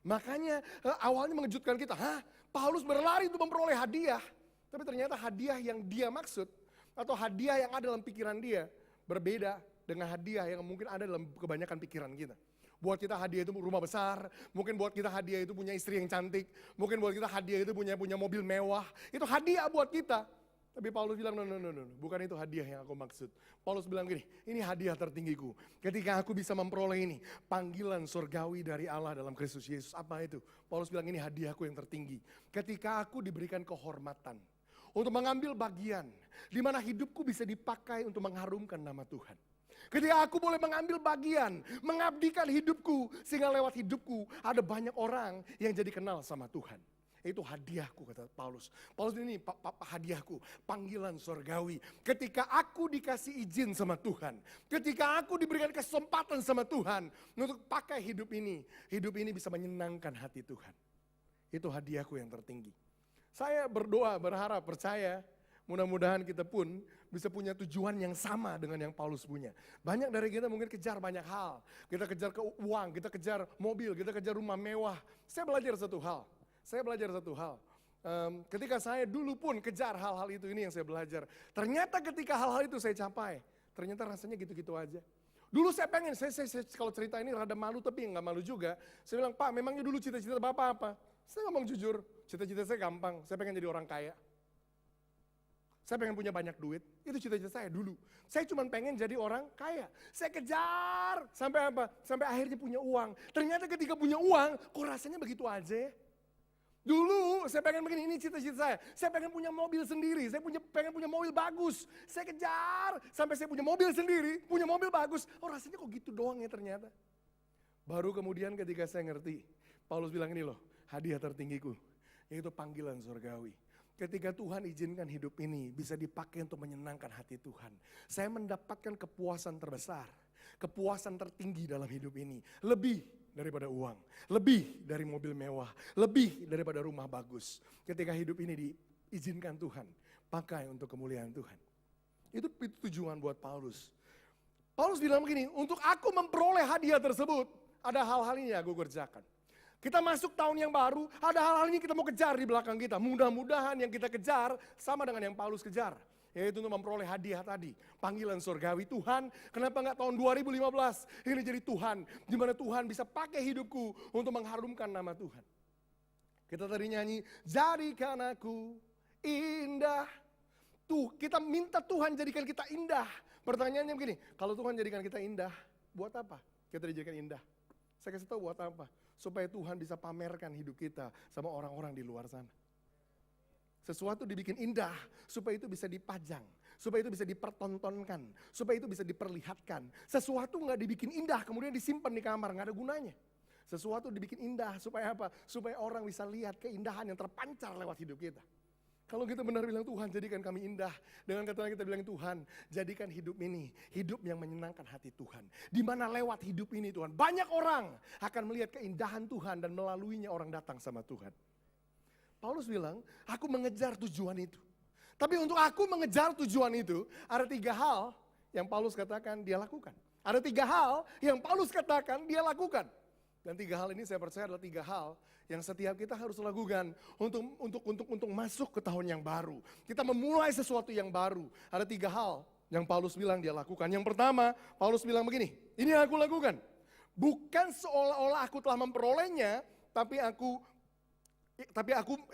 Makanya awalnya mengejutkan kita, Paulus berlari untuk memperoleh hadiah. Tapi ternyata hadiah yang dia maksud, atau hadiah yang ada dalam pikiran dia, berbeda dengan hadiah yang mungkin ada dalam kebanyakan pikiran kita. Buat kita hadiah itu rumah besar, mungkin buat kita hadiah itu punya istri yang cantik, mungkin buat kita hadiah itu punya mobil mewah, itu hadiah buat kita. Tapi Paulus bilang, no, bukan itu hadiah yang aku maksud. Paulus bilang gini, ini hadiah tertinggiku. Ketika aku bisa memperoleh ini, panggilan surgawi dari Allah dalam Kristus Yesus. Apa itu? Paulus bilang ini hadiahku yang tertinggi. Ketika aku diberikan kehormatan, untuk mengambil bagian, di mana hidupku bisa dipakai untuk mengharumkan nama Tuhan. Ketika aku boleh mengambil bagian, mengabdikan hidupku, sehingga lewat hidupku ada banyak orang yang jadi kenal sama Tuhan. Itu hadiahku, kata Paulus. Paulus ini hadiahku, panggilan surgawi. Ketika aku dikasih izin sama Tuhan, ketika aku diberikan kesempatan sama Tuhan untuk pakai hidup ini bisa menyenangkan hati Tuhan. Itu hadiahku yang tertinggi. Saya berdoa, berharap, percaya, mudah-mudahan kita pun bisa punya tujuan yang sama dengan yang Paulus punya. Banyak dari kita mungkin kejar banyak hal. Kita kejar uang, kita kejar mobil, kita kejar rumah mewah. Saya belajar satu hal. Ketika saya dulu pun kejar hal-hal itu, ini yang saya belajar. Ternyata ketika hal-hal itu saya capai, ternyata rasanya gitu-gitu aja. Dulu saya pengen, saya kalau cerita ini rada malu tapi nggak malu juga. Saya bilang, Pak memangnya dulu cita-cita Bapak apa? Saya ngomong jujur, cita-cita saya gampang, saya pengen jadi orang kaya. Saya pengen punya banyak duit, itu cita-cita saya dulu. Saya cuma pengen jadi orang kaya. Saya kejar, sampai apa? Sampai akhirnya punya uang. Ternyata ketika punya uang, kok rasanya begitu aja ya? Dulu saya pengen begini, ini cita-cita saya. Saya pengen punya mobil sendiri, saya pengen punya mobil bagus. Saya kejar, sampai saya punya mobil sendiri, punya mobil bagus. Oh rasanya kok gitu doang ya ternyata. Baru kemudian ketika saya ngerti, Paulus bilang ini loh, hadiah tertinggiku, yaitu panggilan surgawi. Ketika Tuhan izinkan hidup ini bisa dipakai untuk menyenangkan hati Tuhan. Saya mendapatkan kepuasan terbesar, kepuasan tertinggi dalam hidup ini. Lebih daripada uang, lebih dari mobil mewah, lebih daripada rumah bagus. Ketika hidup ini diizinkan Tuhan, pakai untuk kemuliaan Tuhan. Itu tujuan buat Paulus. Paulus bilang begini, untuk aku memperoleh hadiah tersebut, ada hal-hal ini yang aku kerjakan. Kita masuk tahun yang baru, ada hal-hal ini kita mau kejar di belakang kita. Mudah-mudahan yang kita kejar sama dengan yang Paulus kejar. Yaitu untuk memperoleh hadiah tadi. Panggilan surgawi Tuhan, kenapa enggak tahun 2015 ini jadi Tuhan. Di mana Tuhan bisa pakai hidupku untuk mengharumkan nama Tuhan. Kita tadi nyanyi, jadikan aku indah. Tuh, kita minta Tuhan jadikan kita indah. Pertanyaannya begini, kalau Tuhan jadikan kita indah, buat apa kita dijadikan indah? Saya kasih tahu buat apa? Supaya Tuhan bisa pamerkan hidup kita sama orang-orang di luar sana. Sesuatu dibikin indah, supaya itu bisa dipajang, supaya itu bisa dipertontonkan, supaya itu bisa diperlihatkan. Sesuatu nggak dibikin indah, kemudian disimpan di kamar, nggak ada gunanya. Sesuatu dibikin indah, supaya apa? Supaya orang bisa lihat keindahan yang terpancar lewat hidup kita. Kalau kita benar bilang Tuhan jadikan kami indah. Dengan kata kita bilang Tuhan jadikan hidup ini hidup yang menyenangkan hati Tuhan. Di mana lewat hidup ini Tuhan banyak orang akan melihat keindahan Tuhan dan melaluinya orang datang sama Tuhan. Paulus bilang aku mengejar tujuan itu. Tapi untuk aku mengejar tujuan itu ada 3 hal yang Paulus katakan dia lakukan. Ada 3 hal yang Paulus katakan dia lakukan. Dan 3 hal ini saya percaya adalah 3 hal yang setiap kita harus lakukan untuk masuk ke tahun yang baru. Kita memulai sesuatu yang baru. Ada 3 hal yang Paulus bilang dia lakukan. Yang pertama, Paulus bilang begini, ini yang aku lakukan. Bukan seolah-olah aku telah memperolehnya, tapi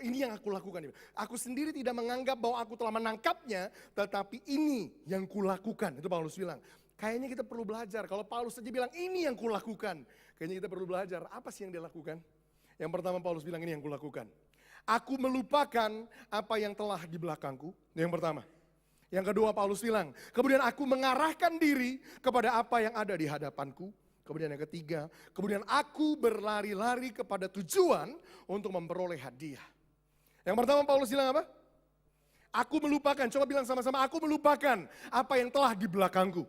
ini yang aku lakukan. Aku sendiri tidak menganggap bahwa aku telah menangkapnya, tetapi ini yang kulakukan. Itu Paulus bilang. Kayaknya kita perlu belajar. Kalau Paulus saja bilang ini yang kulakukan, kayaknya kita perlu belajar. Apa sih yang dia lakukan? Yang pertama Paulus bilang ini yang kulakukan. Aku melupakan apa yang telah di belakangku. Yang pertama. Yang kedua Paulus bilang, kemudian aku mengarahkan diri kepada apa yang ada di hadapanku. Kemudian yang ketiga, kemudian aku berlari-lari kepada tujuan untuk memperoleh hadiah. Yang pertama Paulus bilang apa? Aku melupakan, coba bilang sama-sama, aku melupakan apa yang telah di belakangku.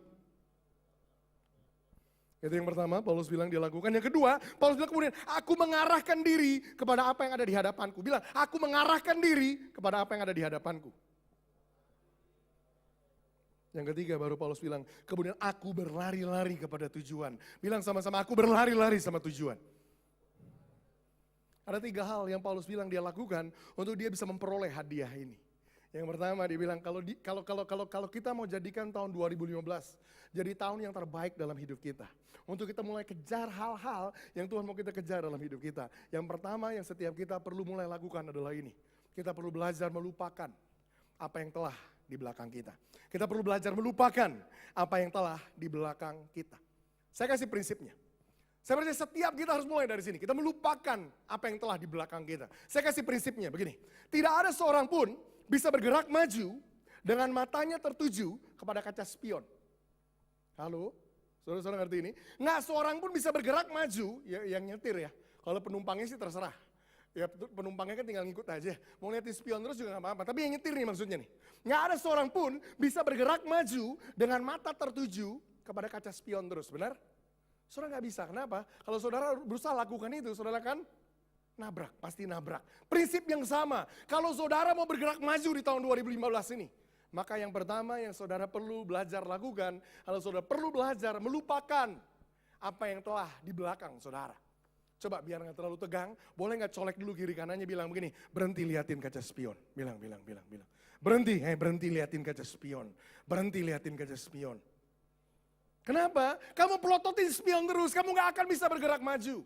Itu yang pertama, Paulus bilang dia lakukan. Yang kedua, Paulus bilang kemudian, aku mengarahkan diri kepada apa yang ada di hadapanku. Bilang, aku mengarahkan diri kepada apa yang ada di hadapanku. Yang ketiga baru Paulus bilang, kemudian aku berlari-lari kepada tujuan. Bilang sama-sama, aku berlari-lari sama tujuan. Ada 3 hal yang Paulus bilang dia lakukan untuk dia bisa memperoleh hadiah ini. Yang pertama dia bilang kalau kita mau jadikan tahun 2015 jadi tahun yang terbaik dalam hidup kita. Untuk kita mulai kejar hal-hal yang Tuhan mau kita kejar dalam hidup kita. Yang pertama yang setiap kita perlu mulai lakukan adalah ini. Kita perlu belajar melupakan apa yang telah di belakang kita. Kita perlu belajar melupakan apa yang telah di belakang kita. Saya kasih prinsipnya. Saya percaya setiap kita harus mulai dari sini. Kita melupakan apa yang telah di belakang kita. Saya kasih prinsipnya begini. Tidak ada seorang pun bisa bergerak maju dengan matanya tertuju kepada kaca spion. Halo? Saudara-saudara ngerti ini? Nggak seorang pun bisa bergerak maju, ya, yang nyetir ya. Kalau penumpangnya sih terserah. Ya penumpangnya kan tinggal ngikut aja. Mau liatin spion terus juga nggak apa-apa. Tapi yang nyetir nih maksudnya nih. Nggak ada seorang pun bisa bergerak maju dengan mata tertuju kepada kaca spion terus. Benar? Saudara nggak bisa, kenapa? Kalau saudara berusaha lakukan itu, saudara kan nabrak, pasti nabrak. Prinsip yang sama, kalau saudara mau bergerak maju di tahun 2015 ini, maka yang pertama yang saudara perlu belajar lakukan, kalau saudara perlu belajar melupakan apa yang telah di belakang saudara. Coba biar nggak terlalu tegang, boleh nggak colek dulu kiri kanannya bilang begini, berhenti liatin kaca spion. Bilang. Berhenti liatin kaca spion. Berhenti liatin kaca spion. Kenapa? Kamu pelototin spion terus, kamu gak akan bisa bergerak maju.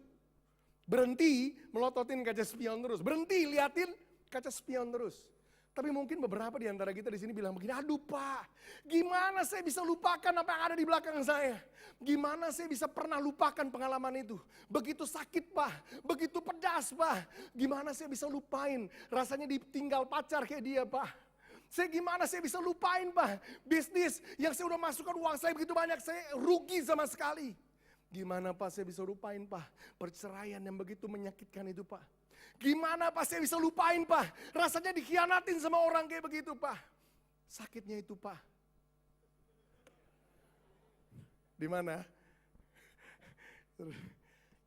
Berhenti melototin kaca spion terus, berhenti liatin kaca spion terus. Tapi mungkin beberapa di antara kita di sini bilang begini, aduh Pak, gimana saya bisa lupakan apa yang ada di belakang saya? Gimana saya bisa pernah lupakan pengalaman itu? Begitu sakit Pak, begitu pedas Pak. Gimana saya bisa lupain rasanya ditinggal pacar kayak dia Pak? Gimana saya bisa lupain Pak, bisnis yang saya udah masukkan uang saya begitu banyak, saya rugi sama sekali. Gimana Pak saya bisa lupain Pak, perceraian yang begitu menyakitkan itu Pak. Gimana Pak saya bisa lupain Pak, rasanya dikhianatin sama orang kayak begitu Pak. Sakitnya itu Pak. Di mana?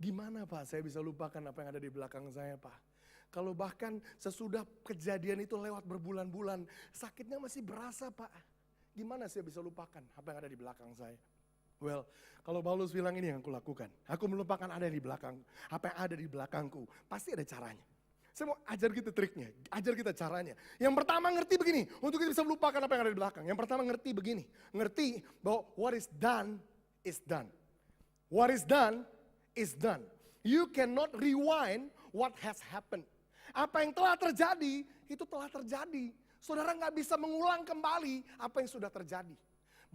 Gimana Pak saya bisa lupakan apa yang ada di belakang saya Pak. Kalau bahkan sesudah kejadian itu lewat berbulan-bulan, sakitnya masih berasa Pak. Gimana saya bisa lupakan apa yang ada di belakang saya? Well, kalau Paulus bilang ini yang aku lakukan. Aku melupakan ada di belakang, apa yang ada di belakangku. Pasti ada caranya. Saya mau ajar kita triknya, ajar kita caranya. Yang pertama ngerti begini, untuk kita bisa melupakan apa yang ada di belakang. Yang pertama ngerti begini, ngerti bahwa what is done is done. What is done is done. You cannot rewind what has happened. Apa yang telah terjadi, itu telah terjadi. Saudara nggak bisa mengulang kembali apa yang sudah terjadi.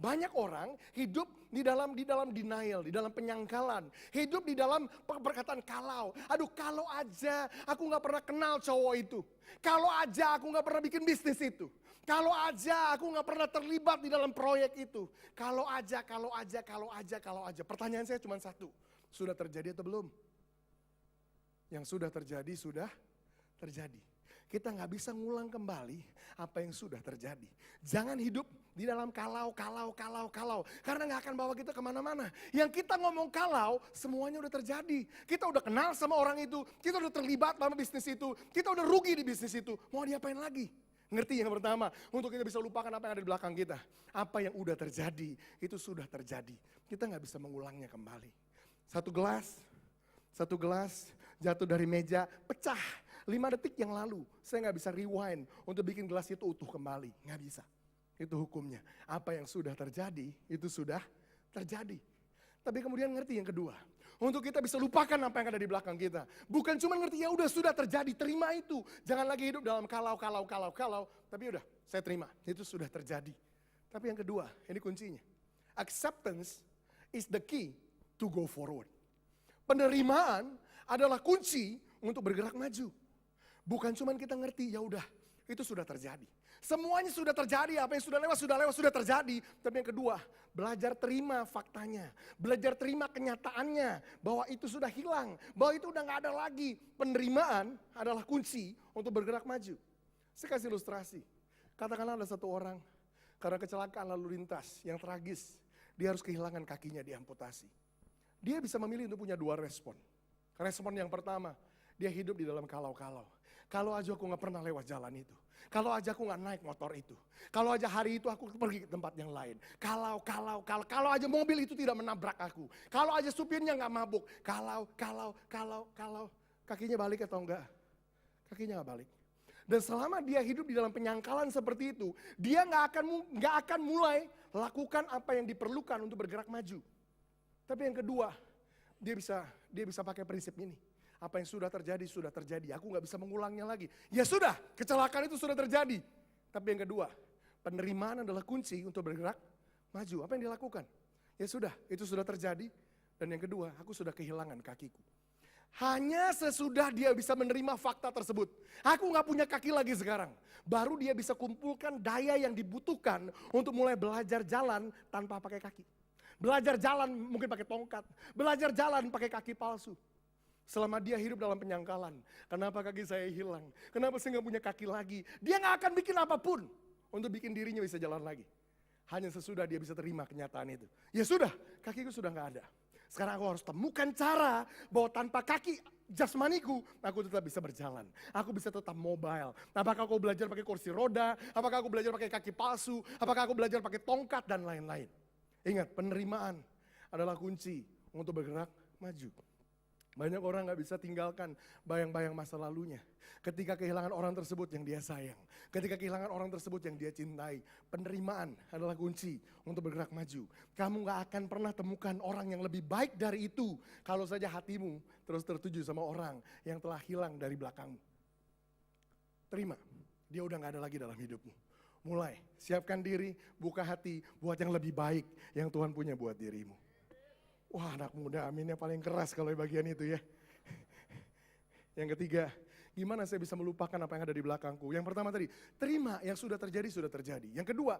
Banyak orang hidup di dalam denial, di dalam penyangkalan. Hidup di dalam perkataan kalau. Aduh kalau aja aku nggak pernah kenal cowok itu. Kalau aja aku nggak pernah bikin bisnis itu. Kalau aja aku nggak pernah terlibat di dalam proyek itu. Kalau aja. Pertanyaan saya cuma satu. Sudah terjadi atau belum? Yang sudah terjadi, sudah terjadi. Kita nggak bisa ngulang kembali apa yang sudah terjadi. Jangan hidup di dalam kalau. Karena nggak akan bawa kita kemana-mana. Yang kita ngomong kalau, semuanya udah terjadi. Kita udah kenal sama orang itu. Kita udah terlibat dalam bisnis itu. Kita udah rugi di bisnis itu. Mau diapain lagi? Ngerti yang pertama, untuk kita bisa lupakan apa yang ada di belakang kita. Apa yang udah terjadi, itu sudah terjadi. Kita nggak bisa mengulangnya kembali. Satu gelas jatuh dari meja, pecah. 5 detik yang lalu, saya nggak bisa rewind untuk bikin gelas itu utuh kembali. Nggak bisa. Itu hukumnya. Apa yang sudah terjadi, itu sudah terjadi. Tapi kemudian ngerti yang kedua. Untuk kita bisa lupakan apa yang ada di belakang kita. Bukan cuma ngerti, ya udah sudah terjadi, terima itu. Jangan lagi hidup dalam kalau. Tapi udah, saya terima. Itu sudah terjadi. Tapi yang kedua, ini kuncinya. Acceptance is the key to go forward. Penerimaan adalah kunci untuk bergerak maju. Bukan cuma kita ngerti, ya udah, itu sudah terjadi. Semuanya sudah terjadi, apa yang sudah lewat sudah terjadi. Tapi yang kedua, belajar terima faktanya. Belajar terima kenyataannya, bahwa itu sudah hilang, bahwa itu udah gak ada lagi. Penerimaan adalah kunci untuk bergerak maju. Saya kasih ilustrasi. Katakanlah ada satu orang, karena kecelakaan lalu lintas yang tragis, dia harus kehilangan kakinya, diamputasi. Dia bisa memilih untuk punya 2 respon. Respon yang pertama, dia hidup di dalam kalau. Kalau aja aku gak pernah lewat jalan itu. Kalau aja aku gak naik motor itu. Kalau aja hari itu aku pergi ke tempat yang lain. Kalau aja mobil itu tidak menabrak aku. Kalau aja supirnya gak mabuk. Kalau. kakinya balik atau enggak? Kakinya nggak balik. Dan selama dia hidup di dalam penyangkalan seperti itu, dia nggak akan mulai lakukan apa yang diperlukan untuk bergerak maju. Tapi yang kedua, dia bisa pakai prinsip ini. Apa yang sudah terjadi. Aku nggak bisa mengulangnya lagi. Ya sudah, kecelakaan itu sudah terjadi. Tapi yang kedua, penerimaan adalah kunci untuk bergerak maju. Apa yang dilakukan? Ya sudah, itu sudah terjadi. Dan yang kedua, aku sudah kehilangan kakiku. Hanya sesudah dia bisa menerima fakta tersebut. Aku nggak punya kaki lagi sekarang. Baru dia bisa kumpulkan daya yang dibutuhkan untuk mulai belajar jalan tanpa pakai kaki. Belajar jalan mungkin pakai tongkat. Belajar jalan pakai kaki palsu. Selama dia hidup dalam penyangkalan. Kenapa kaki saya hilang? Kenapa saya nggak punya kaki lagi? Dia nggak akan bikin apapun untuk bikin dirinya bisa jalan lagi. Hanya sesudah dia bisa terima kenyataan itu. Ya sudah, kakiku sudah nggak ada. Sekarang aku harus temukan cara bahwa tanpa kaki jasmaniku, aku tetap bisa berjalan. Aku bisa tetap mobile. Apakah aku belajar pakai kursi roda? Apakah aku belajar pakai kaki palsu? Apakah aku belajar pakai tongkat dan lain-lain? Ingat, penerimaan adalah kunci untuk bergerak maju. Banyak orang gak bisa tinggalkan bayang-bayang masa lalunya. Ketika kehilangan orang tersebut yang dia sayang. Ketika kehilangan orang tersebut yang dia cintai. Penerimaan adalah kunci untuk bergerak maju. Kamu gak akan pernah temukan orang yang lebih baik dari itu. Kalau saja hatimu terus tertuju sama orang yang telah hilang dari belakangmu. Terima, dia udah gak ada lagi dalam hidupmu. Mulai, siapkan diri, buka hati buat yang lebih baik yang Tuhan punya buat dirimu. Wah, anak muda aminnya paling keras kalau bagian itu ya. Yang ketiga, gimana saya bisa melupakan apa yang ada di belakangku? Yang pertama tadi, terima yang sudah terjadi, sudah terjadi. Yang kedua,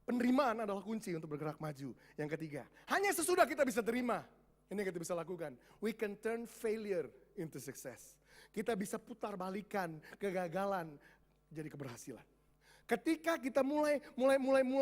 penerimaan adalah kunci untuk bergerak maju. Yang ketiga, hanya sesudah kita bisa terima, ini yang kita bisa lakukan. We can turn failure into success. Kita bisa putar balikan kegagalan jadi keberhasilan. Ketika kita mulai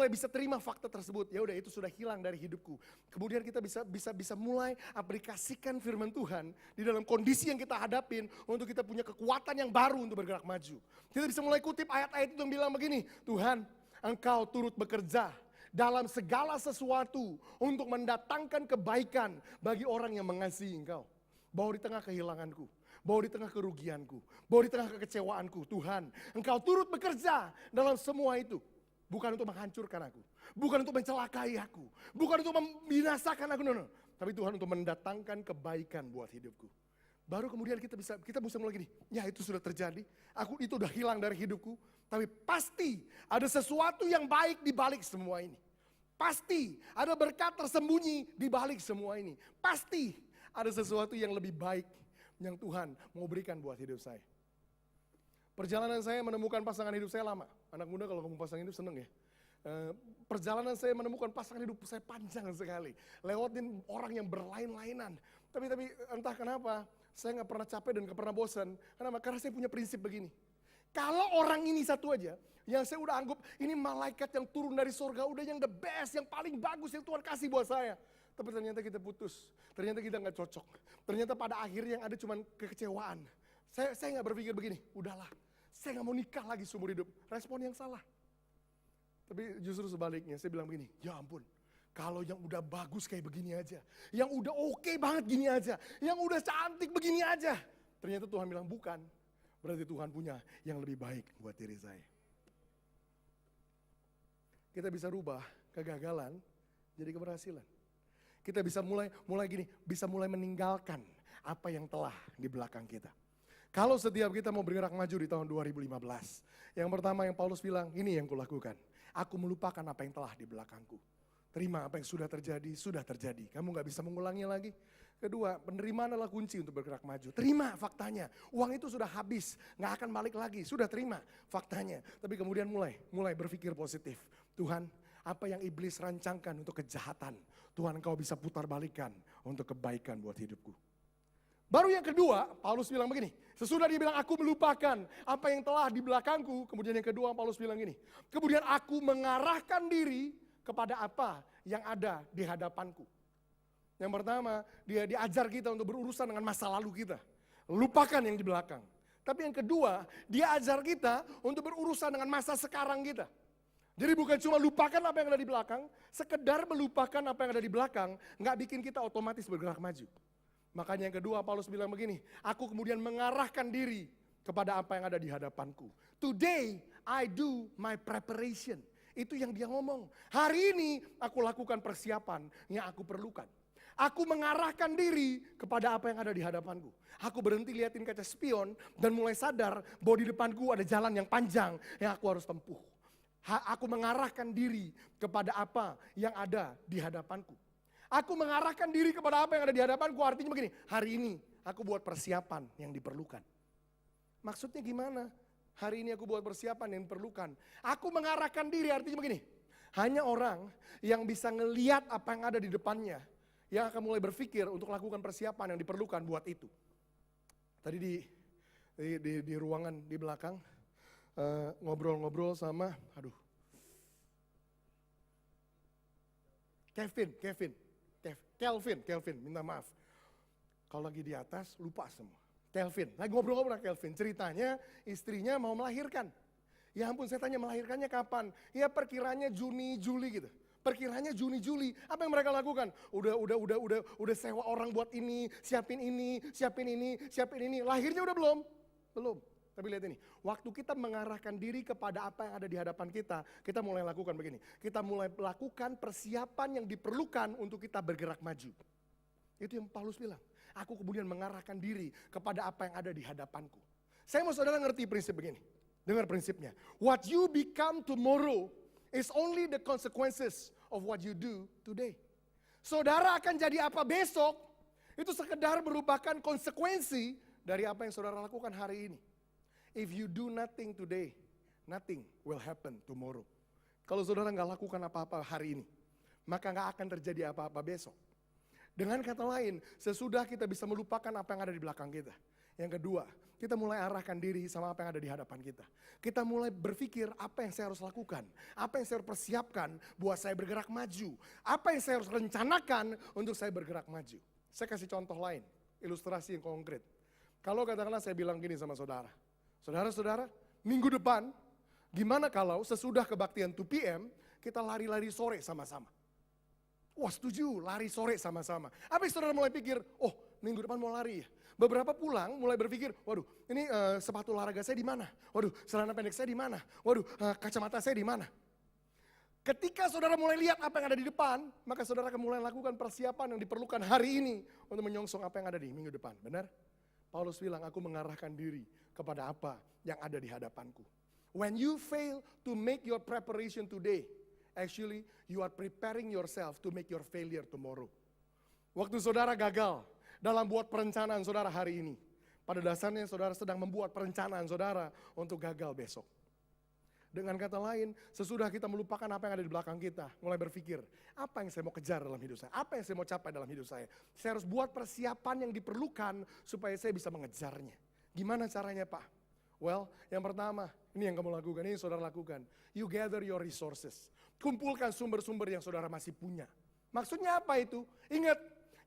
bisa terima fakta tersebut, ya udah itu sudah hilang dari hidupku. Kemudian kita bisa mulai aplikasikan firman Tuhan di dalam kondisi yang kita hadapin untuk kita punya kekuatan yang baru untuk bergerak maju. Kita bisa mulai kutip ayat-ayat itu yang bilang begini, Tuhan, Engkau turut bekerja dalam segala sesuatu untuk mendatangkan kebaikan bagi orang yang mengasihi Engkau. Bahwa di tengah kehilanganku, bahwa di tengah kerugianku, bahwa di tengah kekecewaanku, Tuhan, Engkau turut bekerja dalam semua itu. Bukan untuk menghancurkan aku, bukan untuk mencelakai aku, bukan untuk membinasakan aku, no. Tapi Tuhan untuk mendatangkan kebaikan buat hidupku. Baru kemudian kita bisa mulai gini, ya itu sudah terjadi, itu udah hilang dari hidupku, tapi pasti ada sesuatu yang baik di balik semua ini. Pasti ada berkat tersembunyi di balik semua ini. Pasti ada sesuatu yang lebih baik yang Tuhan mau berikan buat hidup saya. Perjalanan saya menemukan pasangan hidup saya lama. Anak muda kalau ngomong pasangan hidup seneng ya. Perjalanan saya menemukan pasangan hidup saya panjang sekali. Lewatin orang yang berlain-lainan. Tapi entah kenapa saya gak pernah capek dan gak pernah bosan. Kenapa? Karena saya punya prinsip begini. Kalau orang ini satu aja, yang saya udah anggap ini malaikat yang turun dari surga, udah yang the best, yang paling bagus yang Tuhan kasih buat saya. Tapi ternyata kita putus, ternyata kita gak cocok. Ternyata pada akhirnya yang ada cuma kekecewaan. Saya gak berpikir begini, udahlah, saya gak mau nikah lagi seumur hidup. Respon yang salah. Tapi justru sebaliknya, saya bilang begini, ya ampun, kalau yang udah bagus kayak begini aja, yang udah oke banget gini aja, yang udah cantik begini aja. Ternyata Tuhan bilang bukan, berarti Tuhan punya yang lebih baik buat diri saya. Kita bisa rubah kegagalan jadi keberhasilan. Kita bisa mulai gini, bisa mulai meninggalkan apa yang telah di belakang kita. Kalau setiap kita mau bergerak maju di tahun 2015, yang pertama yang Paulus bilang, ini yang kulakukan. Aku melupakan apa yang telah di belakangku. Terima apa yang sudah terjadi. Kamu gak bisa mengulanginya lagi. Kedua, penerimaan adalah kunci untuk bergerak maju. Terima faktanya, uang itu sudah habis, gak akan balik lagi. Sudah terima faktanya. Tapi kemudian mulai berpikir positif. Tuhan, apa yang iblis rancangkan untuk kejahatan, Tuhan Engkau bisa putar balikan untuk kebaikan buat hidupku. Baru yang kedua, Paulus bilang begini, sesudah dia bilang aku melupakan apa yang telah di belakangku, kemudian yang kedua Paulus bilang gini, kemudian aku mengarahkan diri kepada apa yang ada di hadapanku. Yang pertama, dia diajar kita untuk berurusan dengan masa lalu kita. Lupakan yang di belakang. Tapi yang kedua, dia ajar kita untuk berurusan dengan masa sekarang kita. Jadi bukan cuma lupakan apa yang ada di belakang, sekedar melupakan apa yang ada di belakang, nggak bikin kita otomatis bergerak maju. Makanya yang kedua Paulus bilang begini, aku kemudian mengarahkan diri kepada apa yang ada di hadapanku. Today I do my preparation. Itu yang dia ngomong. Hari ini aku lakukan persiapan yang aku perlukan. Aku mengarahkan diri kepada apa yang ada di hadapanku. Aku berhenti liatin kaca spion dan mulai sadar bahwa di depanku ada jalan yang panjang yang aku harus tempuh. Aku mengarahkan diri kepada apa yang ada di hadapanku. Aku mengarahkan diri kepada apa yang ada di hadapanku, artinya begini, hari ini aku buat persiapan yang diperlukan. Maksudnya gimana? Hari ini aku buat persiapan yang diperlukan. Aku mengarahkan diri, artinya begini, hanya orang yang bisa ngeliat apa yang ada di depannya, yang akan mulai berpikir untuk lakukan persiapan yang diperlukan buat itu. Tadi di ruangan di belakang, ngobrol-ngobrol sama, Kelvin, minta maaf. Kalau lagi di atas, lupa semua. Kelvin, lagi ngobrol-ngobrol Kelvin. Ceritanya istrinya mau melahirkan. Ya ampun, saya tanya melahirkannya kapan? Ya perkiranya Juni, Juli gitu. Perkiranya Juni, Juli. Apa yang mereka lakukan? Udah sewa orang buat ini, siapin ini. Lahirnya udah belum? Belum. Tapi lihat ini, waktu kita mengarahkan diri kepada apa yang ada di hadapan kita mulai lakukan begini. Kita mulai melakukan persiapan yang diperlukan untuk kita bergerak maju. Itu yang Paulus bilang. Aku kemudian mengarahkan diri kepada apa yang ada di hadapanku. Saya mau saudara ngerti prinsip begini. Dengar prinsipnya. What you become tomorrow is only the consequences of what you do today. Saudara akan jadi apa besok, itu sekedar merupakan konsekuensi dari apa yang saudara lakukan hari ini. If you do nothing today, nothing will happen tomorrow. Kalau saudara nggak lakukan apa-apa hari ini, maka nggak akan terjadi apa-apa besok. Dengan kata lain, sesudah kita bisa melupakan apa yang ada di belakang kita. Yang kedua, kita mulai arahkan diri sama apa yang ada di hadapan kita. Kita mulai berpikir apa yang saya harus lakukan, apa yang saya harus persiapkan buat saya bergerak maju. Apa yang saya harus rencanakan untuk saya bergerak maju. Saya kasih contoh lain, ilustrasi yang konkret. Kalau katakanlah saya bilang gini sama saudara. Saudara-saudara, minggu depan, gimana kalau sesudah kebaktian 2 PM, kita lari-lari sore sama-sama. Wah setuju, lari sore sama-sama. Apa yang saudara mulai pikir, oh minggu depan mau lari ya. Beberapa pulang mulai berpikir, waduh ini sepatu olahraga saya di mana? Waduh celana pendek saya di mana? Waduh kacamata saya di mana? Ketika saudara mulai lihat apa yang ada di depan, maka saudara akan mulai lakukan persiapan yang diperlukan hari ini untuk menyongsong apa yang ada di minggu depan. Benar? Paulus bilang, aku mengarahkan diri kepada apa yang ada di hadapanku. When you fail to make your preparation today, actually you are preparing yourself to make your failure tomorrow. Waktu saudara gagal dalam buat perencanaan saudara hari ini, pada dasarnya saudara sedang membuat perencanaan saudara untuk gagal besok. Dengan kata lain, sesudah kita melupakan apa yang ada di belakang kita, mulai berpikir, apa yang saya mau kejar dalam hidup saya? Apa yang saya mau capai dalam hidup saya? Saya harus buat persiapan yang diperlukan supaya saya bisa mengejarnya. Gimana caranya Pak? Well, yang pertama, ini yang kamu lakukan, ini yang saudara lakukan. You gather your resources. Kumpulkan sumber-sumber yang saudara masih punya. Maksudnya apa itu? Ingat,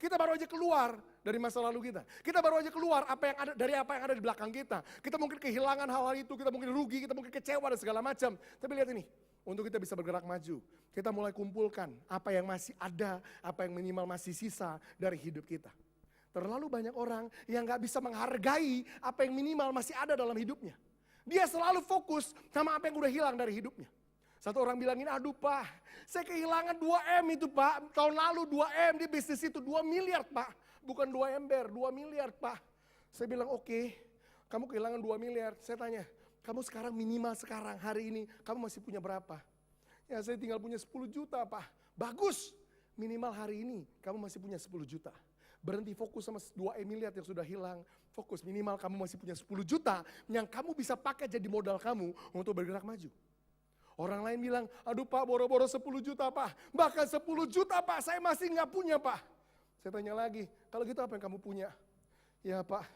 kita baru aja keluar dari masa lalu kita. Kita baru aja keluar dari apa yang ada di belakang kita. Kita mungkin kehilangan hal-hal itu, kita mungkin rugi, kita mungkin kecewa dan segala macam. Tapi lihat ini, untuk kita bisa bergerak maju, kita mulai kumpulkan apa yang masih ada, apa yang minimal masih sisa dari hidup kita. Terlalu banyak orang yang gak bisa menghargai apa yang minimal masih ada dalam hidupnya. Dia selalu fokus sama apa yang udah hilang dari hidupnya. Satu orang bilangin, aduh Pak, saya kehilangan 2M itu Pak. Tahun lalu 2M di bisnis itu 2 miliar Pak. Bukan 2 ember, 2 miliar Pak. Saya bilang oke, kamu kehilangan 2 miliar. Saya tanya, kamu sekarang minimal sekarang hari ini, kamu masih punya berapa? Ya saya tinggal punya 10 juta Pak. Bagus, minimal hari ini kamu masih punya 10 juta. Berhenti fokus sama 2 miliar yang sudah hilang. Fokus minimal kamu masih punya 10 juta yang kamu bisa pakai jadi modal kamu untuk bergerak maju. Orang lain bilang, aduh Pak boro-boro 10 juta Pak. Bahkan 10 juta Pak, saya masih nggak punya Pak. Saya tanya lagi, kalau gitu apa yang kamu punya? Ya Pak,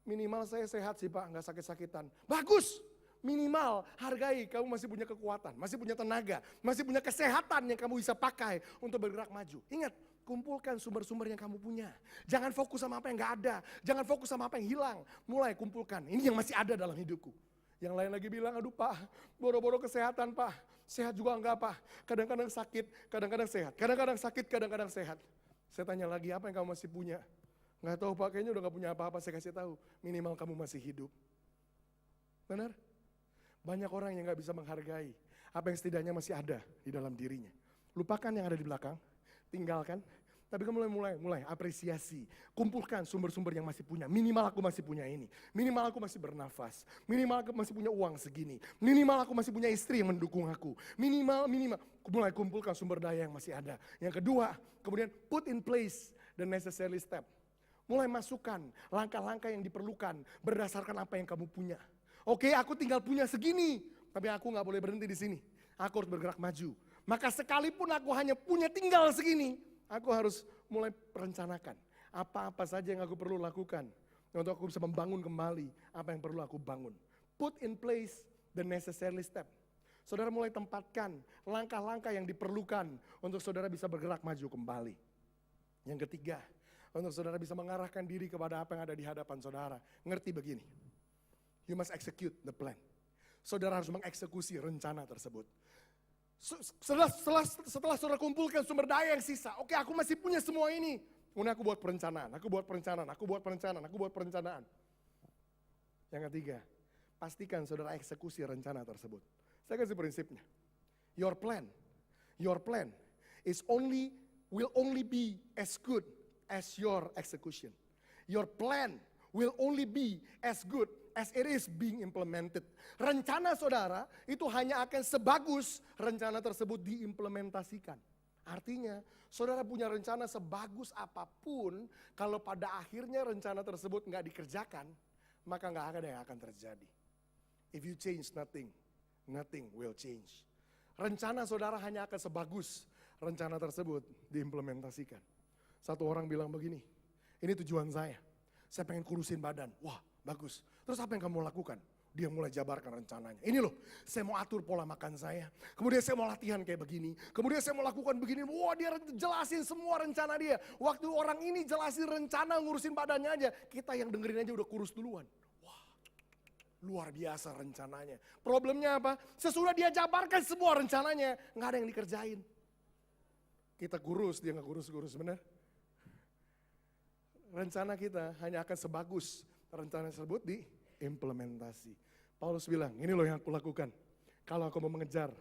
minimal saya sehat sih Pak, nggak sakit-sakitan. Bagus, minimal hargai kamu masih punya kekuatan, masih punya tenaga, masih punya kesehatan yang kamu bisa pakai untuk bergerak maju. Ingat, kumpulkan sumber-sumber yang kamu punya. Jangan fokus sama apa yang nggak ada, jangan fokus sama apa yang hilang. Mulai kumpulkan, ini yang masih ada dalam hidupku. Yang lain lagi bilang, aduh Pak, boro-boro kesehatan Pak. Sehat juga enggak Pak, kadang-kadang sakit, kadang-kadang sehat. Kadang-kadang sakit, kadang-kadang sehat. Saya tanya lagi, apa yang kamu masih punya? Nggak tahu Pak, kayaknya udah nggak punya apa-apa, saya kasih tahu. Minimal kamu masih hidup. Benar? Banyak orang yang nggak bisa menghargai apa yang setidaknya masih ada di dalam dirinya. Lupakan yang ada di belakang, tinggalkan. Tapi kamu mulai apresiasi. Kumpulkan sumber-sumber yang masih punya. Minimal aku masih punya ini. Minimal aku masih bernafas. Minimal aku masih punya uang segini. Minimal aku masih punya istri yang mendukung aku. Minimal. Mulai kumpulkan sumber daya yang masih ada. Yang kedua, kemudian put in place the necessary step. Mulai masukkan langkah-langkah yang diperlukan berdasarkan apa yang kamu punya. Oke, aku tinggal punya segini. Tapi aku gak boleh berhenti di sini. Aku harus bergerak maju. Maka sekalipun aku hanya punya tinggal segini, aku harus mulai perencanakan apa-apa saja yang aku perlu lakukan untuk aku bisa membangun kembali apa yang perlu aku bangun. Put in place the necessary step. Saudara mulai tempatkan langkah-langkah yang diperlukan untuk saudara bisa bergerak maju kembali. Yang ketiga, untuk saudara bisa mengarahkan diri kepada apa yang ada di hadapan saudara. Ngerti begini, you must execute the plan. Saudara harus mengeksekusi rencana tersebut. Setelah saudara kumpulkan sumber daya yang sisa, oke, aku masih punya semua ini. Kemudian aku buat perencanaan. Yang ketiga, pastikan saudara eksekusi rencana tersebut. Saya kasih prinsipnya. Your plan will only be as good as your execution. Your plan will only be as good as it is being implemented. Rencana saudara itu hanya akan sebagus rencana tersebut diimplementasikan. Artinya, saudara punya rencana sebagus apapun, kalau pada akhirnya rencana tersebut nggak dikerjakan, maka nggak ada yang akan terjadi. If you change nothing will change. Rencana saudara hanya akan sebagus rencana tersebut diimplementasikan. Satu orang bilang begini, ini tujuan saya pengen kurusin badan. Wah, bagus. Terus apa yang kamu lakukan? Dia mulai jabarkan rencananya. Ini loh, saya mau atur pola makan saya. Kemudian saya mau latihan kayak begini. Kemudian saya mau lakukan begini. Wah, dia jelasin semua rencana dia. Waktu orang ini jelasin rencana ngurusin badannya aja, kita yang dengerin aja udah kurus duluan. Wah, luar biasa rencananya. Problemnya apa? Sesudah dia jabarkan semua rencananya, nggak ada yang dikerjain. Kita kurus, dia nggak kurus-kurus, benar? Rencana kita hanya akan sebagus rencana tersebut diimplementasi. Paulus bilang, ini loh yang aku lakukan. Kalau aku mau mengejar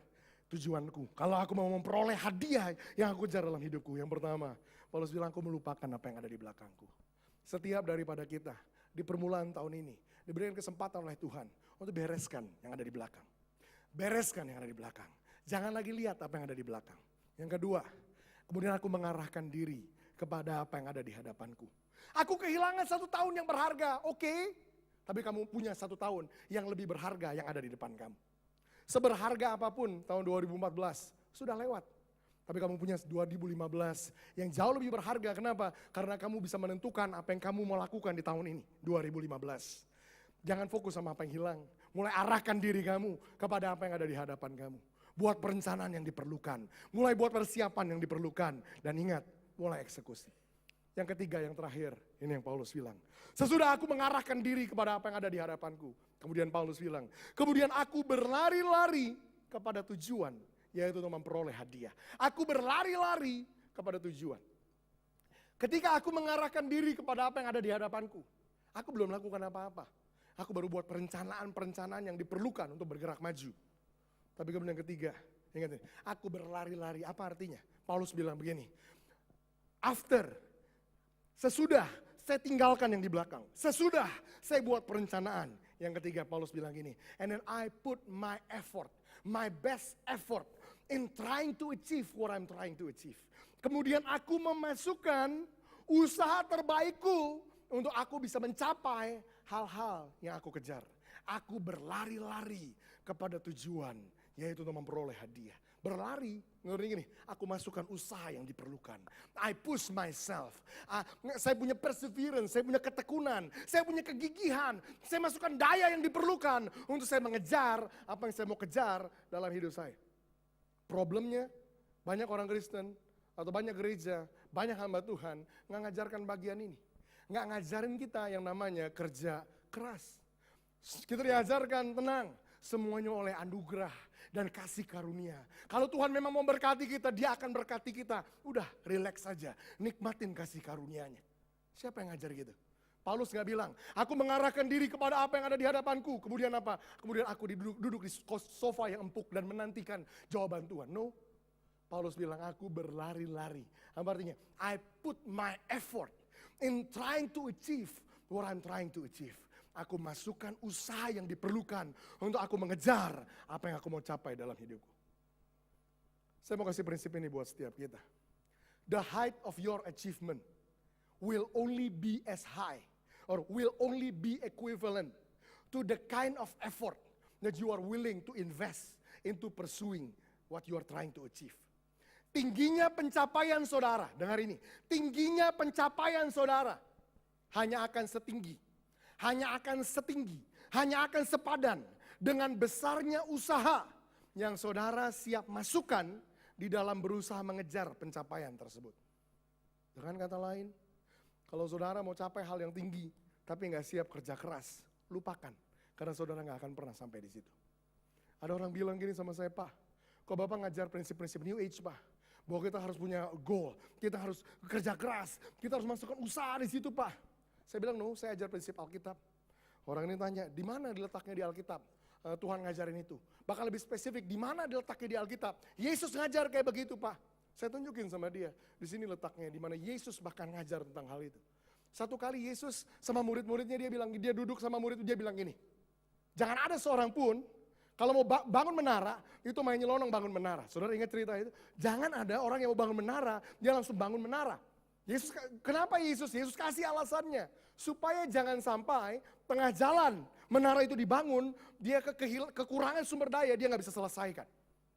tujuanku, kalau aku mau memperoleh hadiah yang aku kejar dalam hidupku. Yang pertama, Paulus bilang, aku melupakan apa yang ada di belakangku. Setiap daripada kita di permulaan tahun ini diberikan kesempatan oleh Tuhan untuk bereskan yang ada di belakang. Bereskan yang ada di belakang. Jangan lagi lihat apa yang ada di belakang. Yang kedua, kemudian aku mengarahkan diri kepada apa yang ada di hadapanku. Aku kehilangan 1 tahun yang berharga, oke. Tapi kamu punya 1 tahun yang lebih berharga yang ada di depan kamu. Seberharga apapun tahun 2014 sudah lewat. Tapi kamu punya 2015 yang jauh lebih berharga. Kenapa? Karena kamu bisa menentukan apa yang kamu mau lakukan di tahun ini, 2015. Jangan fokus sama apa yang hilang. Mulai arahkan diri kamu kepada apa yang ada di hadapan kamu. Buat perencanaan yang diperlukan. Mulai buat persiapan yang diperlukan. Dan ingat, mulai eksekusi. Yang ketiga, yang terakhir, ini yang Paulus bilang. Sesudah aku mengarahkan diri kepada apa yang ada di hadapanku. Kemudian Paulus bilang, kemudian aku berlari-lari kepada tujuan, yaitu untuk memperoleh hadiah. Aku berlari-lari kepada tujuan. Ketika aku mengarahkan diri kepada apa yang ada di hadapanku, aku belum melakukan apa-apa. Aku baru buat perencanaan yang diperlukan untuk bergerak maju. Tapi kemudian yang ketiga, ingat ini, aku berlari-lari, apa artinya? Paulus bilang begini, sesudah saya tinggalkan yang di belakang. Sesudah saya buat perencanaan. Yang ketiga Paulus bilang gini. And then I put my effort, my best effort in trying to achieve what I'm trying to achieve. Kemudian aku memasukkan usaha terbaikku untuk aku bisa mencapai hal-hal yang aku kejar. Aku berlari-lari kepada tujuan, yaitu untuk memperoleh hadiah. Berlari, ngerti gini, aku masukkan usaha yang diperlukan. I push myself. Saya punya perseverance, saya punya ketekunan, saya punya kegigihan. Saya masukkan daya yang diperlukan untuk saya mengejar apa yang saya mau kejar dalam hidup saya. Problemnya, banyak orang Kristen atau banyak gereja, banyak hamba Tuhan nggak ngajarkan bagian ini. Nggak ngajarin kita yang namanya kerja keras. Kita diajarkan tenang, semuanya oleh anugerah dan kasih karunia. Kalau Tuhan memang mau berkati kita, Dia akan berkati kita. Udah, relax saja, nikmatin kasih karunia-Nya. Siapa yang ngajar gitu? Paulus nggak bilang, aku mengarahkan diri kepada apa yang ada di hadapanku. Kemudian apa? Kemudian aku duduk di sofa yang empuk dan menantikan jawaban Tuhan. No. Paulus bilang, aku berlari-lari. Apa artinya? I put my effort in trying to achieve what I'm trying to achieve. Aku masukkan usaha yang diperlukan untuk aku mengejar apa yang aku mau capai dalam hidupku. Saya mau kasih prinsip ini buat setiap kita. The height of your achievement will only be as high or will only be equivalent to the kind of effort that you are willing to invest into pursuing what you are trying to achieve. Tingginya pencapaian saudara, dengar ini, tingginya pencapaian saudara hanya akan setinggi, hanya akan setinggi, hanya akan sepadan dengan besarnya usaha yang saudara siap masukkan di dalam berusaha mengejar pencapaian tersebut. Dengan kata lain, kalau saudara mau capai hal yang tinggi, tapi nggak siap kerja keras, lupakan. Karena saudara nggak akan pernah sampai di situ. Ada orang bilang gini sama saya, Pak, kok Bapak ngajar prinsip-prinsip New Age, Pak? Bahwa kita harus punya goal, kita harus kerja keras, kita harus masukkan usaha di situ, Pak. Saya bilang, no, saya ajar prinsip Alkitab. Orang ini tanya, di mana diletaknya di Alkitab? Tuhan ngajarin itu. Bahkan lebih spesifik, di mana diletaknya di Alkitab? Yesus ngajar kayak begitu, Pak. Saya tunjukin sama dia, di sini letaknya, di mana Yesus bahkan ngajar tentang hal itu. Satu kali Yesus sama murid-muridnya dia duduk sama murid dia bilang gini, jangan ada seorang pun, kalau mau bangun menara, itu main nyelonong bangun menara. Saudara ingat cerita itu? Jangan ada orang yang mau bangun menara, dia langsung bangun menara. Kenapa Yesus? Yesus kasih alasannya, supaya jangan sampai tengah jalan menara itu dibangun, dia kekurangan sumber daya, dia nggak bisa selesaikan.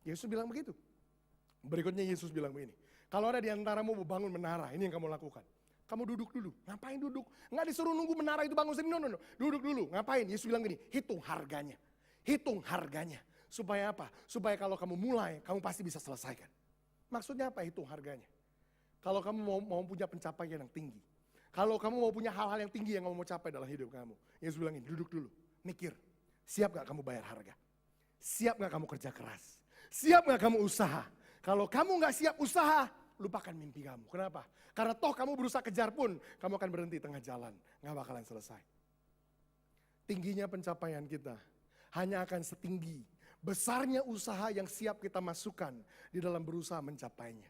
Yesus bilang begitu. Berikutnya Yesus bilang begini, kalau ada di antaramu mau bangun menara, ini yang kamu lakukan. Kamu duduk dulu. Ngapain duduk? Nggak disuruh nunggu menara itu bangun sendiri. No. Duduk dulu. Ngapain? Yesus bilang gini, hitung harganya. Hitung harganya. Supaya apa? Supaya kalau kamu mulai, kamu pasti bisa selesaikan. Maksudnya apa hitung harganya? Kalau kamu mau punya pencapaian yang tinggi. Kalau kamu mau punya hal-hal yang tinggi yang kamu mau capai dalam hidup kamu. Yesus bilang gini, duduk dulu. Mikir. Siap gak kamu bayar harga? Siap gak kamu kerja keras? Siap gak kamu usaha? Kalau kamu gak siap usaha, lupakan mimpi kamu. Kenapa? Karena toh kamu berusaha kejar pun, kamu akan berhenti tengah jalan. Gak bakalan selesai. Tingginya pencapaian kita hanya akan setinggi besarnya usaha yang siap kita masukkan di dalam berusaha mencapainya.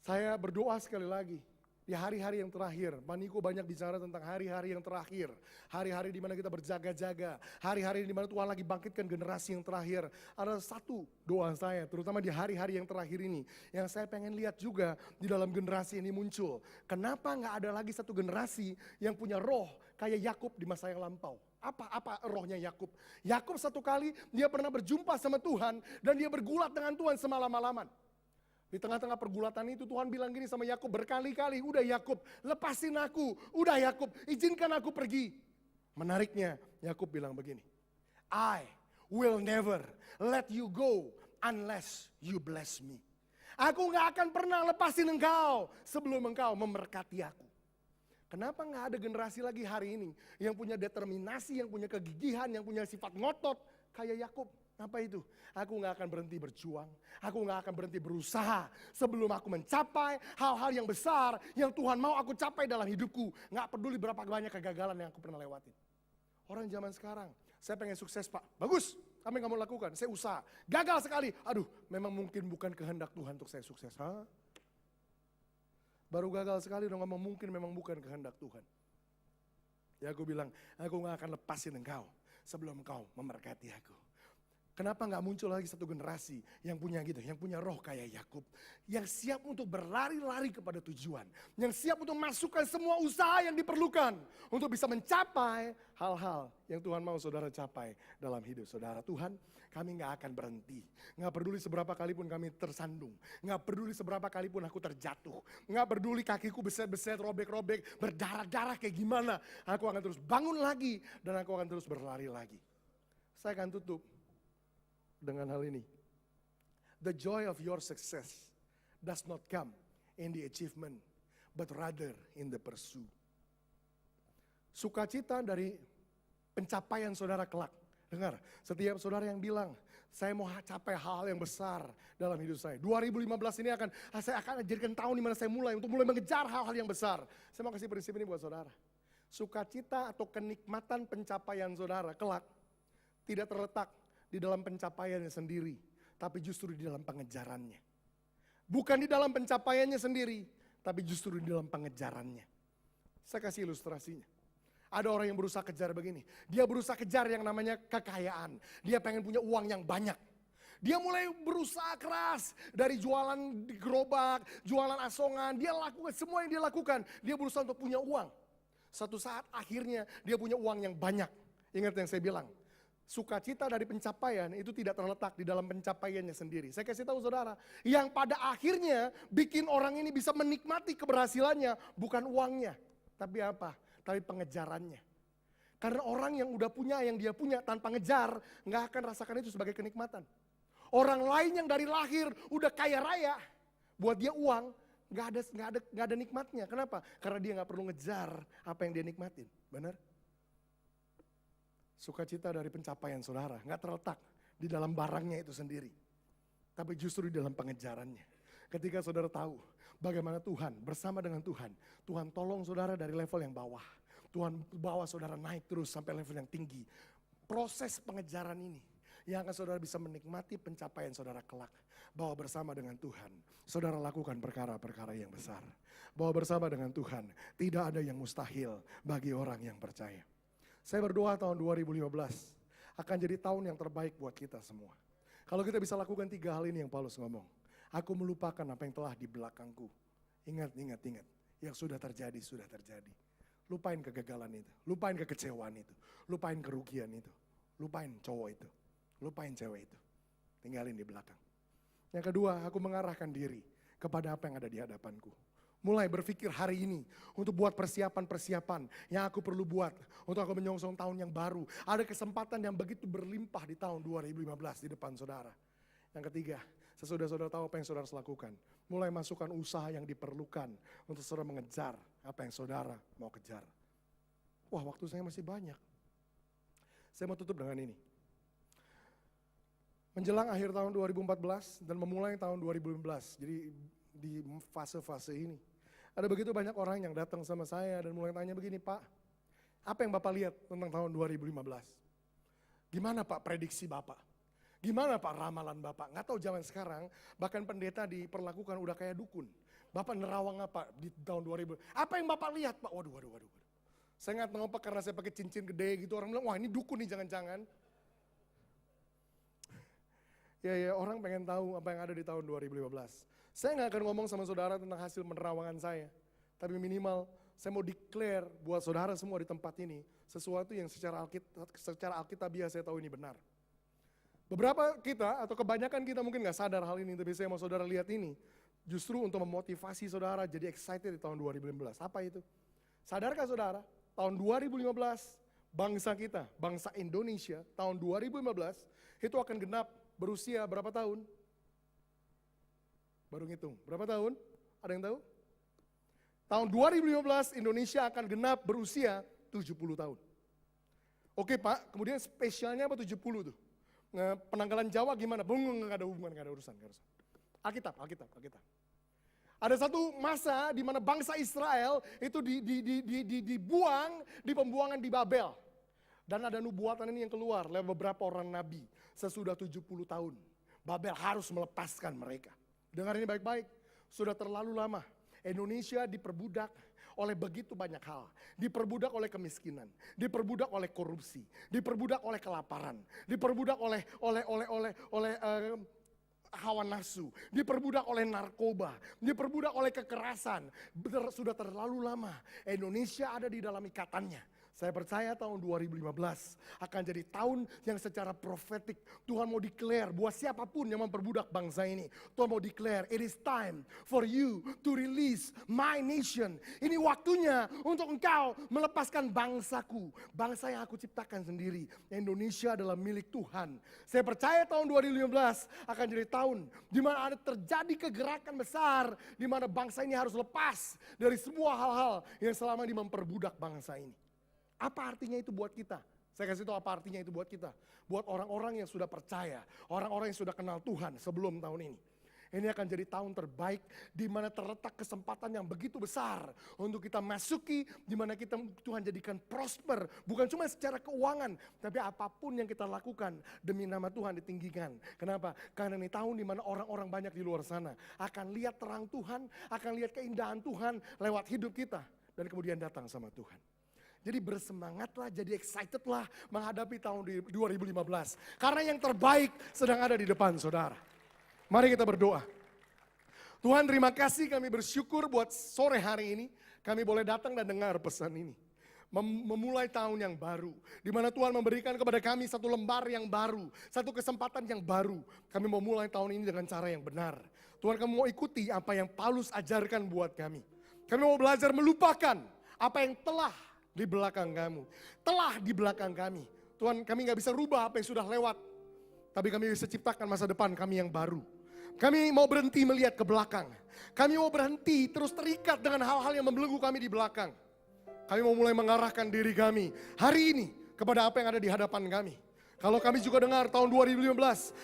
Saya berdoa sekali lagi. Di hari-hari yang terakhir, Pak Niko banyak bicara tentang hari-hari yang terakhir. Hari-hari di mana kita berjaga-jaga. Hari-hari di mana Tuhan lagi bangkitkan generasi yang terakhir. Ada satu doa saya, terutama di hari-hari yang terakhir ini. Yang saya pengen lihat juga di dalam generasi ini muncul. Kenapa gak ada lagi satu generasi yang punya roh kayak Yakub di masa yang lampau? Apa rohnya Yakub? Yakub satu kali dia pernah berjumpa sama Tuhan dan dia bergulat dengan Tuhan semalam-malaman. Di tengah-tengah pergulatan itu Tuhan bilang gini sama Yakub berkali-kali, udah Yakub, lepasin aku, udah Yakub, izinkan aku pergi. Menariknya Yakub bilang begini, I will never let you go unless you bless me. Aku gak akan pernah lepasin engkau sebelum engkau memberkati aku. Kenapa gak ada generasi lagi hari ini yang punya determinasi, yang punya kegigihan, yang punya sifat ngotot kayak Yakub? Apa itu? Aku gak akan berhenti berjuang. Aku gak akan berhenti berusaha sebelum aku mencapai hal-hal yang besar yang Tuhan mau aku capai dalam hidupku. Gak peduli berapa banyak kegagalan yang aku pernah lewatin. Orang zaman sekarang, saya pengen sukses Pak. Bagus, apa yang kamu lakukan? Saya usaha. Gagal sekali. Aduh, memang mungkin bukan kehendak Tuhan untuk saya sukses. Baru gagal sekali udah ngomong mungkin memang bukan kehendak Tuhan. Ya aku bilang, aku gak akan lepasin engkau sebelum engkau memberkati aku. Kenapa gak muncul lagi satu generasi yang punya gitu, yang punya roh kayak Yakub, yang siap untuk berlari-lari kepada tujuan, yang siap untuk masukkan semua usaha yang diperlukan untuk bisa mencapai hal-hal yang Tuhan mau saudara capai dalam hidup saudara. Tuhan, kami gak akan berhenti, gak peduli seberapa kali pun kami tersandung, gak peduli seberapa kali pun aku terjatuh, gak peduli kakiku beset-beset, robek-robek, berdarah-darah kayak gimana, aku akan terus bangun lagi dan aku akan terus berlari lagi. Saya akan tutup dengan hal ini. The joy of your success does not come in the achievement, but rather in the pursuit. Sukacita dari pencapaian saudara kelak. Dengar, setiap saudara yang bilang, Saya mau capai hal-hal yang besar dalam hidup saya. 2015 ini saya akan jadikan tahun di mana saya mulai mengejar hal-hal yang besar. Saya mau kasih prinsip ini buat saudara. Sukacita atau kenikmatan pencapaian saudara kelak tidak terletak di dalam pencapaiannya sendiri, tapi justru di dalam pengejarannya. Bukan di dalam pencapaiannya sendiri, tapi justru di dalam pengejarannya. Saya kasih ilustrasinya. Ada orang yang berusaha kejar begini. Dia berusaha kejar yang namanya kekayaan. Dia pengen punya uang yang banyak. Dia mulai berusaha keras. Dari jualan di gerobak, jualan asongan. Dia lakukan semua yang dia lakukan. Dia berusaha untuk punya uang. Suatu saat akhirnya dia punya uang yang banyak. Ingat yang saya bilang. Sukacita dari pencapaian itu tidak terletak di dalam pencapaiannya sendiri. Saya kasih tahu saudara. Yang pada akhirnya bikin orang ini bisa menikmati keberhasilannya. Bukan uangnya. Tapi apa? Tapi pengejarannya. Karena orang yang udah punya yang dia punya tanpa ngejar, nggak akan rasakan itu sebagai kenikmatan. Orang lain yang dari lahir udah kaya raya, buat dia uang, nggak ada nikmatnya. Kenapa? Karena dia nggak perlu ngejar apa yang dia nikmatin. Benar? Sukacita dari pencapaian saudara nggak terletak di dalam barangnya itu sendiri, tapi justru di dalam pengejarannya. Ketika saudara tahu bagaimana Tuhan bersama dengan Tuhan tolong saudara dari level yang bawah. Tuhan bawa saudara naik terus sampai level yang tinggi. Proses pengejaran ini yang akan saudara bisa menikmati pencapaian saudara kelak. Bahwa bersama dengan Tuhan, saudara lakukan perkara-perkara yang besar. Bahwa bersama dengan Tuhan, tidak ada yang mustahil bagi orang yang percaya. Saya berdoa tahun 2015 akan jadi tahun yang terbaik buat kita semua. Kalau kita bisa lakukan 3 hal ini yang Paulus ngomong. Aku melupakan apa yang telah di belakangku. Ingat. Yang sudah terjadi, sudah terjadi. Lupain kegagalan itu. Lupain kekecewaan itu. Lupain kerugian itu. Lupain cowok itu. Lupain cewek itu. Tinggalin di belakang. Yang kedua, aku mengarahkan diri kepada apa yang ada di hadapanku. Mulai berpikir hari ini untuk buat persiapan-persiapan yang aku perlu buat. Untuk aku menyongsong tahun yang baru. Ada kesempatan yang begitu berlimpah di tahun 2015 di depan saudara. Yang ketiga, sesudah saudara tahu apa yang saudara harus lakukan, mulai masukkan usaha yang diperlukan untuk saudara mengejar apa yang saudara mau kejar. Wah, waktu saya masih banyak. Saya mau tutup dengan ini. Menjelang akhir tahun 2014 dan memulai tahun 2015, jadi di fase-fase ini, ada begitu banyak orang yang datang sama saya dan mulai tanya begini, Pak, apa yang Bapak lihat tentang tahun 2015? Gimana Pak prediksi Bapak? Gimana Pak ramalan Bapak? Nggak tahu zaman sekarang, bahkan pendeta diperlakukan udah kayak dukun. Bapak nerawang apa di tahun 2000? Apa yang Bapak lihat Pak? Waduh. Saya nggak tahu Pak karena saya pakai cincin gede gitu. Orang bilang, wah ini dukun nih jangan-jangan. Ya orang pengen tahu apa yang ada di tahun 2015. Saya nggak akan ngomong sama saudara tentang hasil penerawangan saya. Tapi minimal saya mau declare buat saudara semua di tempat ini. Sesuatu yang secara alkitabiah saya tahu ini benar. Beberapa kita atau kebanyakan kita mungkin gak sadar hal ini, tapi saya mau saudara lihat ini. Justru untuk memotivasi saudara jadi excited di tahun 2015. Apa itu? Sadarkah saudara, tahun 2015 bangsa kita, bangsa Indonesia, tahun 2015 itu akan genap berusia berapa tahun? Baru ngitung, berapa tahun? Ada yang tahu? Tahun 2015 Indonesia akan genap berusia 70 tahun. Oke Pak, kemudian spesialnya apa 70 tuh? Penanggalan Jawa gimana? Nggak ada hubungan, nggak ada urusan. Alkitab. Ada satu masa di mana bangsa Israel itu dibuang di pembuangan di Babel. Dan ada nubuatan ini yang keluar lewat beberapa orang nabi. Sesudah 70 tahun, Babel harus melepaskan mereka. Dengar ini baik-baik, sudah terlalu lama Indonesia diperbudak oleh begitu banyak hal. Diperbudak oleh kemiskinan, diperbudak oleh korupsi, diperbudak oleh kelaparan, diperbudak oleh hawa nafsu, diperbudak oleh narkoba, diperbudak oleh kekerasan. Sudah terlalu lama Indonesia ada di dalam ikatannya. Saya percaya tahun 2015 akan jadi tahun yang secara profetik Tuhan mau declare buat siapapun yang memperbudak bangsa ini. Tuhan mau declare, it is time for you to release my nation. Ini waktunya untuk engkau melepaskan bangsaku. Bangsa yang aku ciptakan sendiri. Indonesia adalah milik Tuhan. Saya percaya tahun 2015 akan jadi tahun di mana ada terjadi kegerakan besar. Di mana bangsa ini harus lepas dari semua hal-hal yang selama ini memperbudak bangsa ini. Apa artinya itu buat kita? Saya kasih tahu apa artinya itu buat kita. Buat orang-orang yang sudah percaya, orang-orang yang sudah kenal Tuhan sebelum tahun ini. Ini akan jadi tahun terbaik di mana terletak kesempatan yang begitu besar untuk kita masuki, di mana kita Tuhan jadikan prosper, bukan cuma secara keuangan, tapi apapun yang kita lakukan demi nama Tuhan ditinggikan. Kenapa? Karena ini tahun di mana orang-orang banyak di luar sana akan lihat terang Tuhan, akan lihat keindahan Tuhan lewat hidup kita dan kemudian datang sama Tuhan. Jadi bersemangatlah, jadi excitedlah menghadapi tahun 2015. Karena yang terbaik sedang ada di depan saudara. Mari kita berdoa. Tuhan, terima kasih, kami bersyukur buat sore hari ini kami boleh datang dan dengar pesan ini. Memulai tahun yang baru, di mana Tuhan memberikan kepada kami satu lembar yang baru, satu kesempatan yang baru. Kami mau mulai tahun ini dengan cara yang benar. Tuhan, kami mau ikuti apa yang Paulus ajarkan buat kami. Kami mau belajar melupakan apa yang telah di belakang kamu, telah di belakang kami. Tuhan, kami gak bisa rubah apa yang sudah lewat, tapi kami bisa ciptakan masa depan kami yang baru. Kami mau berhenti melihat ke belakang. Kami mau berhenti terus terikat dengan hal-hal yang membelenggu kami di belakang. Kami mau mulai mengarahkan diri kami hari ini kepada apa yang ada di hadapan kami. Kalau kami juga dengar tahun 2015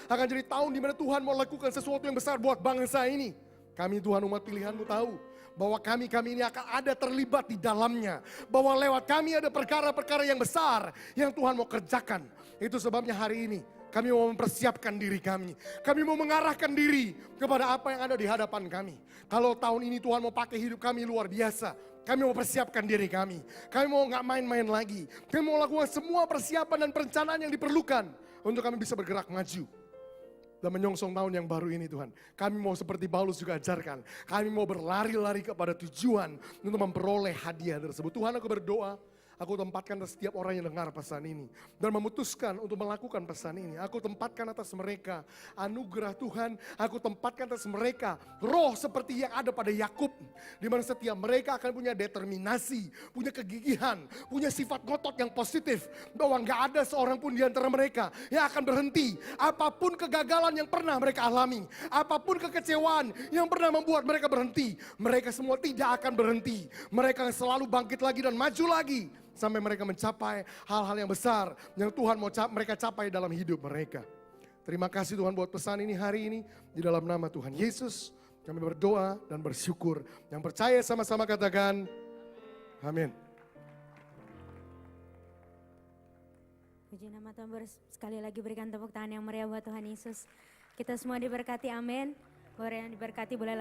akan jadi tahun di mana Tuhan mau lakukan sesuatu yang besar buat bangsa ini. Kami Tuhan umat pilihan-Mu tahu bahwa kami ini akan ada terlibat di dalamnya. Bahwa lewat kami ada perkara-perkara yang besar yang Tuhan mau kerjakan. Itu sebabnya hari ini kami mau mempersiapkan diri kami. Kami mau mengarahkan diri kepada apa yang ada di hadapan kami. Kalau tahun ini Tuhan mau pakai hidup kami luar biasa, kami mau persiapkan diri kami. Kami mau gak main-main lagi. Kami mau lakukan semua persiapan dan perencanaan yang diperlukan untuk kami bisa bergerak maju dan menyongsong tahun yang baru ini Tuhan. Kami mau seperti Paulus juga ajarkan. Kami mau berlari-lari kepada tujuan untuk memperoleh hadiah tersebut. Tuhan, aku berdoa, aku tempatkan atas setiap orang yang dengar pesan ini dan memutuskan untuk melakukan pesan ini. Aku tempatkan atas mereka anugerah Tuhan. Aku tempatkan atas mereka roh seperti yang ada pada Yakub, di mana setiap mereka akan punya determinasi, punya kegigihan, punya sifat ngotot yang positif, bahwa nggak ada seorang pun di antara mereka yang akan berhenti. Apapun kegagalan yang pernah mereka alami, apapun kekecewaan yang pernah membuat mereka berhenti, mereka semua tidak akan berhenti. Mereka selalu bangkit lagi dan maju lagi sampai mereka mencapai hal-hal yang besar yang Tuhan mau mereka capai dalam hidup mereka. Terima kasih Tuhan buat pesan ini hari ini. Di dalam nama Tuhan Yesus kami berdoa dan bersyukur. Yang percaya sama-sama katakan amin. Puji nama Tuhan, sekali lagi berikan tepuk tangan yang meriah buat Tuhan Yesus. Kita semua diberkati, amin. Orang yang diberkati boleh